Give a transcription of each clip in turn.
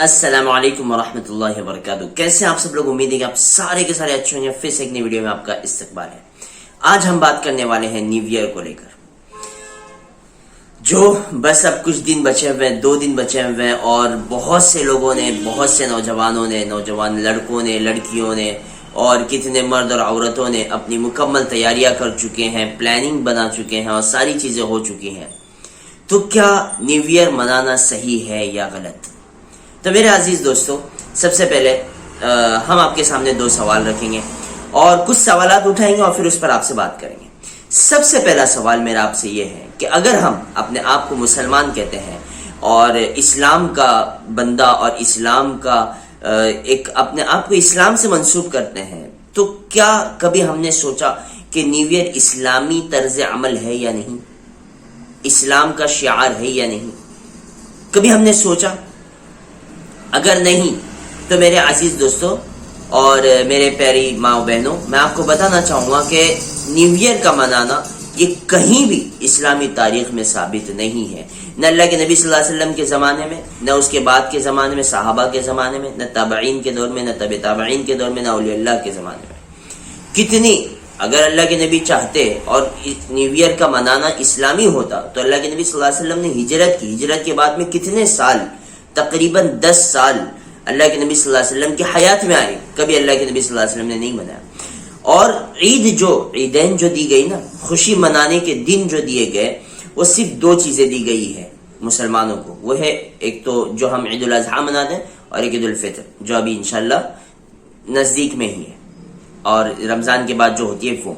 السلام علیکم ورحمۃ اللہ وبرکاتہ. کیسے ہیں آپ سب لوگ؟ امید ہے کہ آپ سارے کے سارے اچھے ہوں گے. پھر سے ایک نئی ویڈیو میں آپ کا استقبال ہے. آج ہم بات کرنے والے ہیں نیو ایئر کو لے کر، جو بس اب کچھ دن بچے ہوئے ہیں، 2 دن بچے ہوئے ہیں، اور بہت سے لوگوں نے، بہت سے نوجوانوں نے، نوجوان لڑکوں نے، لڑکیوں نے، اور کتنے مرد اور عورتوں نے اپنی مکمل تیاریاں کر چکے ہیں، پلاننگ بنا چکے ہیں، اور ساری چیزیں ہو چکی ہیں. تو کیا نیو ایئر منانا صحیح ہے یا غلط؟ تو میرے عزیز دوستو، سب سے پہلے ہم آپ کے سامنے 2 سوال رکھیں گے اور کچھ سوالات اٹھائیں گے اور پھر اس پر آپ سے بات کریں گے. سب سے پہلا سوال میرا آپ سے یہ ہے کہ اگر ہم اپنے آپ کو مسلمان کہتے ہیں اور اسلام کا بندہ اور اسلام کا اپنے آپ کو اسلام سے منسوب کرتے ہیں، تو کیا کبھی ہم نے سوچا کہ نیو ایئر اسلامی طرز عمل ہے یا نہیں؟ اسلام کا شعار ہے یا نہیں؟ کبھی ہم نے سوچا؟ اگر نہیں تو میرے عزیز دوستو اور میرے پیاری ماں و بہنوں، میں آپ کو بتانا چاہوں گا کہ نیو ایئر کا منانا یہ کہیں بھی اسلامی تاریخ میں ثابت نہیں ہے. نہ اللہ کے نبی صلی اللہ علیہ وسلم کے زمانے میں، نہ اس کے بعد کے زمانے میں، صحابہ کے زمانے میں، نہ تابعین کے دور میں، نہ تبع تابعین کے دور میں، نہ اولیاء اللہ کے زمانے میں. کتنی اگر اللہ کے نبی چاہتے اور نیو ایئر کا منانا اسلامی ہوتا تو اللہ کے نبی صلی اللہ علیہ وسلم نے ہجرت کی. ہجرت کے بعد میں کتنے سال، تقریباً 10 سال اللہ کے نبی صلی اللہ علیہ وسلم کی حیات میں آئے، کبھی اللہ کے نبی صلی اللہ علیہ وسلم نے نہیں منایا. اور عیدین جو دی گئی نا، خوشی منانے کے دن جو دیے گئے، وہ صرف 2 چیزیں دی گئی ہے مسلمانوں کو. وہ ہے ایک تو جو ہم عید الاضحیٰ مناتے ہیں، اور ایک عید الفطر جو ابھی انشاءاللہ نزدیک میں ہی ہے، اور رمضان کے بعد جو ہوتی ہے وہ.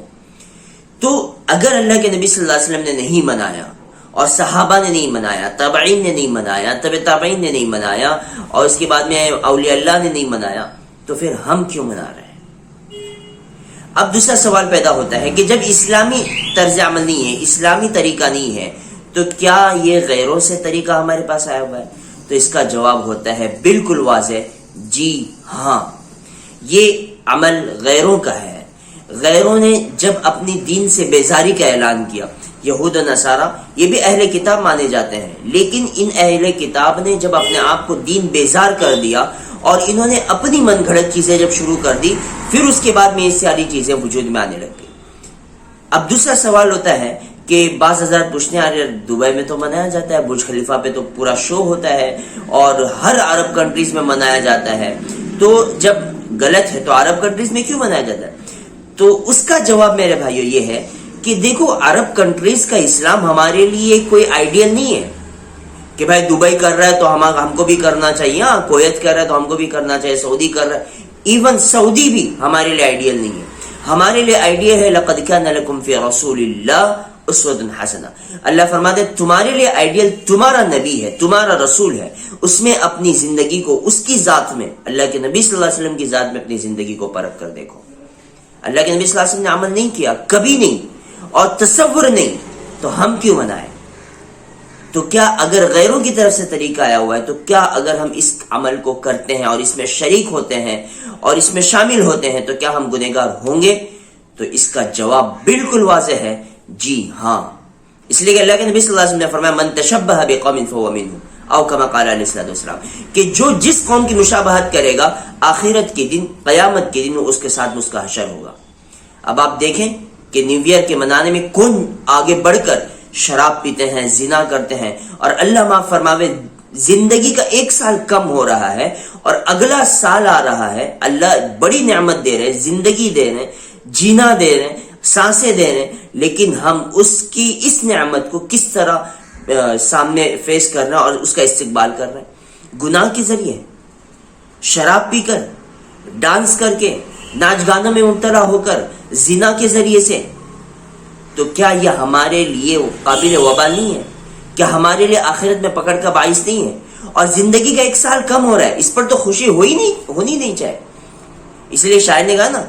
تو اگر اللہ کے نبی صلی اللہ علیہ وسلم نے نہیں منایا، اور صحابہ نے نہیں منایا، تابعین نے نہیں منایا، تبع تابعین نے نہیں منایا، اور اس کے بعد میں اولیاء اللہ نے نہیں منایا، تو پھر ہم کیوں منا رہے ہیں؟ اب دوسرا سوال پیدا ہوتا ہے کہ جب اسلامی طرز عمل نہیں ہے، اسلامی طریقہ نہیں ہے، تو کیا یہ غیروں سے طریقہ ہمارے پاس آیا ہوا ہے؟ تو اس کا جواب ہوتا ہے بالکل واضح، جی ہاں، یہ عمل غیروں کا ہے. غیروں نے جب اپنی دین سے بیزاری کا اعلان کیا، یہود و نصارہ یہ بھی اہل کتاب مانے جاتے ہیں، لیکن ان اہل کتاب نے جب اپنے آپ کو دین بیزار کر دیا اور انہوں نے اپنی من گھڑت چیزیں جب شروع کر دی، پھر اس کے بعد میں یہ ساری چیزیں وجود میں آنے لگ گئی. اب دوسرا سوال ہوتا ہے کہ بعض حضرات پوچھتے ہیں، دبئی میں تو منایا جاتا ہے، برج خلیفہ پہ تو پورا شو ہوتا ہے، اور ہر عرب کنٹریز میں منایا جاتا ہے، تو جب غلط ہے تو عرب کنٹریز میں کیوں منایا جاتا ہے؟ تو اس کا جواب میرے بھائیو یہ ہے کہ دیکھو، عرب کنٹریز کا اسلام ہمارے لیے کوئی آئیڈیل نہیں ہے کہ بھائی دبئی کر رہا ہے تو ہم کو بھی کرنا چاہیے، ہاں کویت کر رہا ہے تو ہم کو بھی کرنا چاہیے، سعودی کر رہا ہے، ایون سعودی بھی ہمارے لیے آئیڈیل نہیں ہے. ہمارے لیے آئیڈیل ہے لقد کان لکم فی رسول اللہ اسوۃ حسنہ. اللہ فرماتے تمہارے لیے آئیڈیل تمہارا نبی ہے، تمہارا رسول ہے، اس میں اپنی زندگی کو، اس کی ذات میں، اللہ کے نبی صلی اللہ علیہ وسلم کی ذات میں اپنی زندگی کو پرکھ کر دیکھو. اللہ کے نبی صلی اللہ علیہ وسلم نے عمل نہیں کیا، کبھی نہیں، اور تصور نہیں، تو ہم کیوں منائیں؟ تو کیا اگر غیروں کی طرف سے طریقہ آیا ہوا ہے، تو کیا اگر ہم اس عمل کو کرتے ہیں اور اس میں شریک ہوتے ہیں اور اس میں شامل ہوتے ہیں، تو کیا ہم گنہگار ہوں گے؟ تو اس کا جواب بالکل واضح ہے، جی ہاں. اس لیے کہ اللہ کے نبی صلی اللہ علیہ وسلم نے فرمایا من تشبہ بقوم فہو منہم، او کما قال علیہ الصلوۃ والسلام، کہ جو جس قوم کی مشابہت کرے گا، آخرت کے دن، قیامت کے دن اس کے ساتھ اس کا حشر ہوگا. اب آپ دیکھیں کہ نیو ایئر کے منانے میں کون آگے بڑھ کر شراب پیتے ہیں، زنا کرتے ہیں، اور اللہ معاف فرماوے زندگی کا 1 سال کم ہو رہا ہے اور اگلا سال آ رہا ہے. اللہ بڑی نعمت دے رہے ہیں، زندگی دے رہے ہیں، جینا دے رہے ہیں، سانسیں دے رہے ہیں، لیکن ہم اس نعمت کو کس طرح سامنے فیس کر رہے ہیں اور اس کا استقبال کر رہے ہیں؟ گناہ کے ذریعے، شراب پی کر، ڈانس کر کے، ناچ گانا میں مبتلا ہو کر، زنا کے ذریعے سے. تو کیا یہ ہمارے لیے قابل وبال نہیں ہے؟ کیا ہمارے لیے آخرت میں پکڑ کا باعث نہیں ہے؟ اور زندگی کا 1 سال کم ہو رہا ہے، اس پر تو خوشی ہونی نہیں چاہے. اس لیے شاعر نے کہا نا،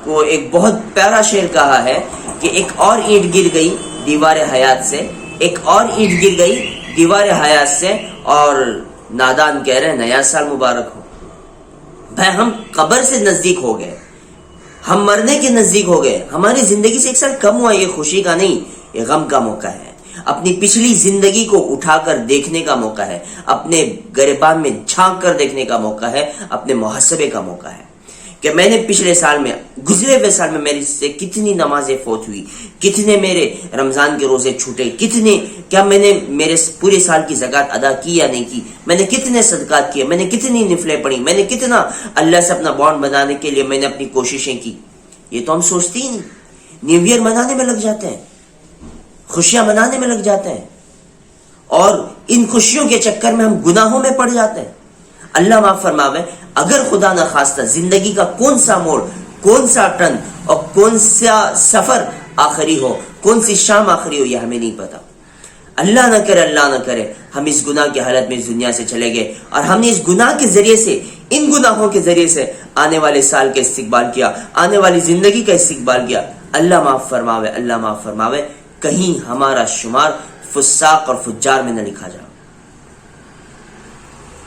کو ایک بہت پیارا شعر کہا ہے کہ ایک اور اینٹ گر گئی دیوار حیات سے، ایک اور اینٹ گر گئی دیوار حیات سے، اور نادان کہہ رہے ہیں نیا سال مبارک ہو. بھائی ہم قبر سے نزدیک ہو گئے، ہم مرنے کے نزدیک ہو گئے، ہماری زندگی سے 1 سال کم ہوا. یہ خوشی کا نہیں، یہ غم کا موقع ہے. اپنی پچھلی زندگی کو اٹھا کر دیکھنے کا موقع ہے، اپنے گریبان میں جھانک کر دیکھنے کا موقع ہے، اپنے محاسبے کا موقع ہے کہ میں نے پچھلے سال میں، گزرے ہوئے سال میں میری سے کتنی نمازیں فوت ہوئی، کتنے میرے رمضان کے روزے چھوٹے، کیا میں نے میرے پورے سال کی زکوٰۃ ادا کی یا نہیں کی، میں نے کتنے صدقات کیے، میں نے کتنی نفلیں پڑھی، میں نے کتنا اللہ سے اپنا بانڈ بنانے کے لیے میں نے اپنی کوششیں کی. یہ تو ہم سوچتے ہی نہیں. نیو ایئر منانے میں لگ جاتے ہیں، خوشیاں منانے میں لگ جاتے ہیں، اور ان خوشیوں کے چکر میں ہم گناہوں میں پڑ جاتے ہیں. اللہ معاف فرماوے، اگر خدا نہ خواستہ زندگی کا کون سا موڑ، کون سا ٹرن اور کون سا سفر آخری ہو، کون سی شام آخری ہو، یہ ہمیں نہیں پتا. اللہ نہ کرے ہم اس گناہ کی حالت میں اس دنیا سے چلے گئے اور ہم نے اس گناہ کے ذریعے سے، ان گناہوں کے ذریعے سے آنے والے سال کا استقبال کیا، آنے والی زندگی کا استقبال کیا. اللہ معاف فرماوے کہیں ہمارا شمار فساق اور فجار میں نہ لکھا جائے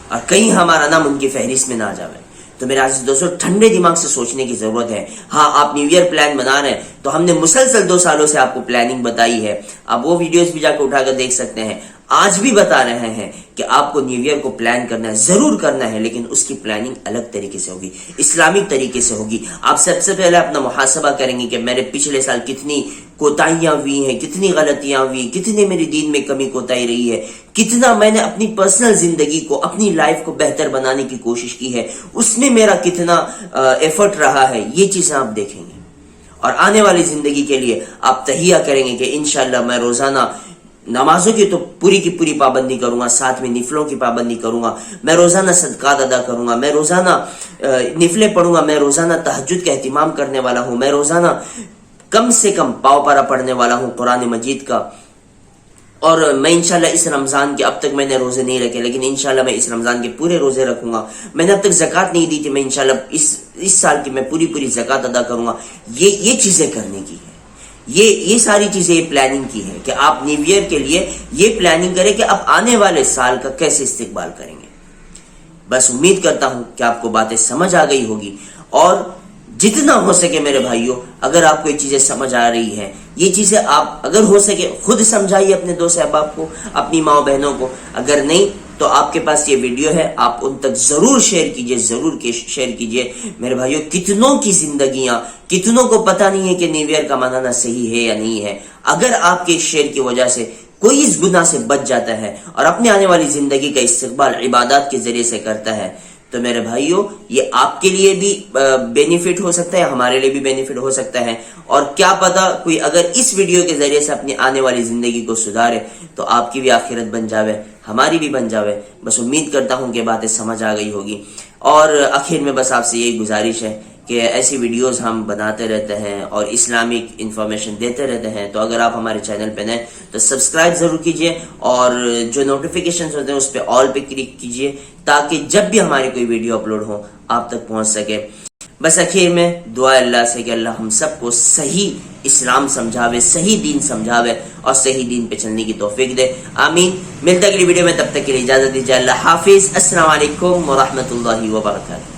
اور کہیں ہمارا نام ان کی فہرست میں نہ آ جائے. تو میرے عزیز دوستو، ٹھنڈے دماغ سے سوچنے کی ضرورت ہے. ہاں، آپ نیو ایئر پلان بنا رہے ہیں تو ہم نے مسلسل 2 سالوں سے آپ کو پلاننگ بتائی ہے. آپ وہ ویڈیوز بھی جا کے اٹھا کر دیکھ سکتے ہیں. آج بھی بتا رہے ہیں کہ آپ کو نیو ایئر کو پلان کرنا ہے، ضرور کرنا ہے، لیکن اس کی پلاننگ الگ طریقے سے ہوگی، اسلامک طریقے سے ہوگی. آپ سب سے پہلے اپنا محاسبہ کریں گے کہ میرے پچھلے سال کتنی کوتاہیاں ہوئی ہیں، کتنی غلطیاں ہوئی، کتنی میری دین میں کمی کوتاہی رہی ہے، کتنا میں نے اپنی پرسنل زندگی کو، اپنی لائف کو بہتر بنانے کی کوشش کی ہے، اس میں میرا کتنا ایفرٹ رہا ہے. یہ چیزیں آپ دیکھیں گے اور آنے والی زندگی کے لیے آپ تہیہ کریں گے کہ انشاءاللہ میں روزانہ نمازوں کی تو پوری کی پوری پابندی کروں گا، ساتھ میں نفلوں کی پابندی کروں گا، میں روزانہ صدقات ادا کروں گا، میں روزانہ نفلیں پڑھوں گا، میں روزانہ تہجد کا اہتمام کرنے والا ہوں، میں روزانہ کم سے کم پاؤ پارا پڑھنے والا ہوں قرآن مجید کا. اور میں انشاءاللہ اس رمضان کے، اب تک میں نے روزے نہیں رکھے لیکن انشاءاللہ میں اس رمضان کے پورے روزے رکھوں گا. میں نے اب تک زکوٰۃ نہیں دی تھی، میں انشاءاللہ اس سال کی میں پوری زکوٰۃ ادا کروں گا. یہ چیزیں کرنے کی ہے، یہ ساری چیزیں یہ پلاننگ کی ہے کہ آپ نیو ایئر کے لیے یہ پلاننگ کریں کہ آپ آنے والے سال کا کیسے استقبال کریں گے. بس امید کرتا ہوں کہ آپ کو باتیں سمجھ آ گئی ہوگی، اور جتنا ہو سکے میرے بھائیوں، اگر آپ کو یہ چیزیں سمجھ آ رہی ہیں، یہ چیزیں آپ اگر ہو سکے خود سمجھائیے اپنے دوست احباب کو، اپنی ماں بہنوں کو. اگر نہیں تو آپ کے پاس یہ ویڈیو ہے، آپ ان تک ضرور شیئر کیجئے. میرے بھائیوں، کتنوں کی زندگیاں، کتنوں کو پتہ نہیں ہے کہ نیو ایئر کا منانا صحیح ہے یا نہیں ہے. اگر آپ کے شیئر کی وجہ سے کوئی اس گناہ سے بچ جاتا ہے اور اپنے آنے والی زندگی کا استقبال عبادات کے ذریعے سے کرتا ہے، تو میرے بھائیوں، یہ آپ کے لیے بھی بینیفٹ ہو سکتا ہے، ہمارے لیے بھی بینیفٹ ہو سکتا ہے. اور کیا پتا کوئی اگر اس ویڈیو کے ذریعے سے اپنی آنے والی زندگی کو سدھارے تو آپ کی بھی آخرت بن جاوے، ہماری بھی بن جاوے. بس امید کرتا ہوں کہ باتیں سمجھ آ گئی ہوگی. اور آخر میں بس آپ سے یہی گزارش ہے کہ ایسی ویڈیوز ہم بناتے رہتے ہیں اور اسلامک انفارمیشن دیتے رہتے ہیں. تو اگر آپ ہمارے چینل پہ نئے تو سبسکرائب ضرور کیجئے، اور جو نوٹیفیکیشنز ہوتے ہیں اس پہ آل پہ کلک کیجئے تاکہ جب بھی ہماری کوئی ویڈیو اپلوڈ ہو آپ تک پہنچ سکے. بس اخیر میں دعا اللہ سے کہ اللہ ہم سب کو صحیح اسلام سمجھاوے، صحیح دین سمجھاوے اور صحیح دین پہ چلنے کی توفیق دے. آمین. ملتا ہے اگلی ویڈیو میں، تب تک کے لیے اجازت دیجیے. اللہ حافظ. السلام علیکم ورحمۃ اللہ وبرکاتہ.